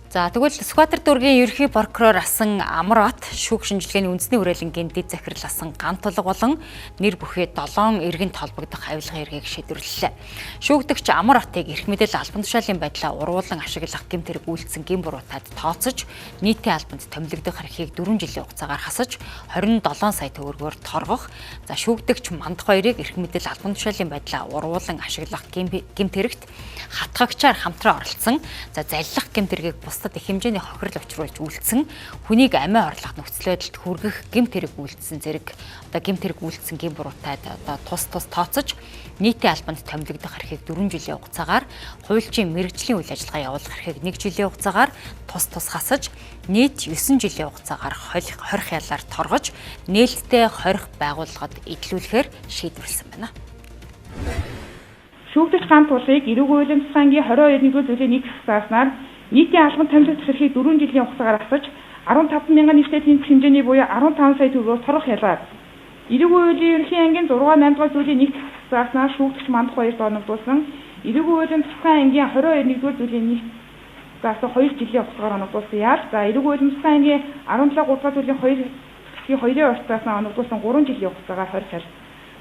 За тэгвэл Сүхбаатар дүүргийн ерөнхий прокурор асан Амар Бат шүүх шинжилгээний үндэсний хүрээлэнгийн дэд захирал асан Гант Тулга болон нэр бүхий 7 иргэнд холбогдох авилгын эргийг шийдвэрлэлээ. Шүүгдэгч Амар Батыг эрх мэдэл албан тушаалын байдлаа урвуулан ашиглах гэм тэрэг үйлдсэн гэм буруутаад тооцож нийтийн албанд томилогдох эрхийг 4 жилийн хугацаагаар хасаж 27 сая төгрөгөөр торгох. За шүүгдэгч Мандах хоёрыг эрх мэдэл албан тушаалын байдлаа урвуулан ашиглах гэм тэрэгт хатгагчаар хамтран оролцсон. За заллах гэм тэргийг бусдад их хэмжээний хохирол учруулж үйлдсэн, хүнийг амиа орлох нөхцөл байдалд хүргэх гэм тэрэг үйлдсэн зэрэг гэм тэрэг үйлдсэн гэм буруутайд тус тооцож нийтийн албанд томилогдох эрхийг 4 жилийн хугацаагаар, хуульчийн мэргэжлийн үйл ажиллагаа явуулах эрхийг 1 жилийн хугацаагаар тус хасаж нийт 9 жилийн хугацаагаар хорих ялаар торгож нээлттэй хорих байгууллагад эдлүүлэхээр шийдвэрлсэн байна. Шүүгдэгч Гант Тулгыг эрүүг хуулийн засгийн 22-р зүйлийн 1 засаgnаар нийтийн албан томилогдох эрхийг 4 жилийн хугацаагаар хасаж 15 мянган нийслэлийн тэнцэх хэмжээний буюу 15 сая төгрөгөөр торгох ялаар эрүүг хуулийн ерөнхий ангийн 6-8 зүйлийн 1 засаgnаар шүүгдэгч Мандах хоёрт оногдуулсан эрүүг хуулийн засгийн ангийн 22-р зүйлийн 1 засаг 2 жилийн хугацаагаар оногдуулсан ял. За эрүүг хуулийн засгийн ангийн 17-3 зүйлийн 2-ийн уртаасаа оногдуулсан 3 жилийн хугацаагаар хорих ял.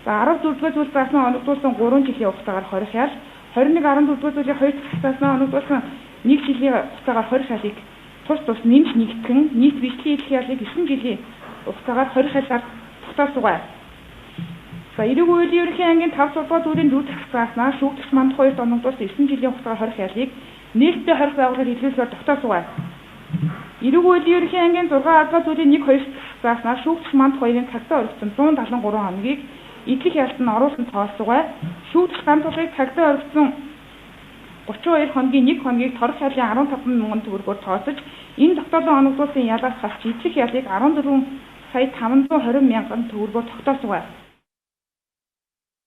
За 14-р зүйл заснаа оногдуулсан 3 жилийн хугацаагаар хорих ял. 21-14-р зүйлийн 2 заснаа оногдуулсан 1 жилийн хугацаагаар хорих ялыг тус нэмж нэгтгэн нийт бичлэгийн идэх ялыг 9 жилийн хугацаагаар хорих ялаар тогтоосгоо. За эрүүг хуулийн ерөнхий ангийн 5-6 дугаар зүйлийн 4 заснаа шүүгдэгч Мандах хоёрт оногдуулсан 9 жилийн хугацаагаар хорих ялыг нээлттэй хорих байгууллагаар илрүүлэхээр тогтоосгоо. Эрүүг хуулийн ерөнхий ангийн 6 дугаар зүйлийн 1-2 заснаа шүүгдэгч Мандах хоёрын цагтаа өргөцсөн 173 хоногийг идэх ялд нь оруулсан тооцоогоо. Шүүгдэгч Гант Тулгыг цагтаа өргөцсөн 32 хоногийн 1 хоногийг торох ялын 15 мянган төгрөгөөр тооцож энэ тогтоолон оногдуулсан ялаас хасч идэх ялыг 14 сая 520 мянган төгрөгөөр тогтоосгоо.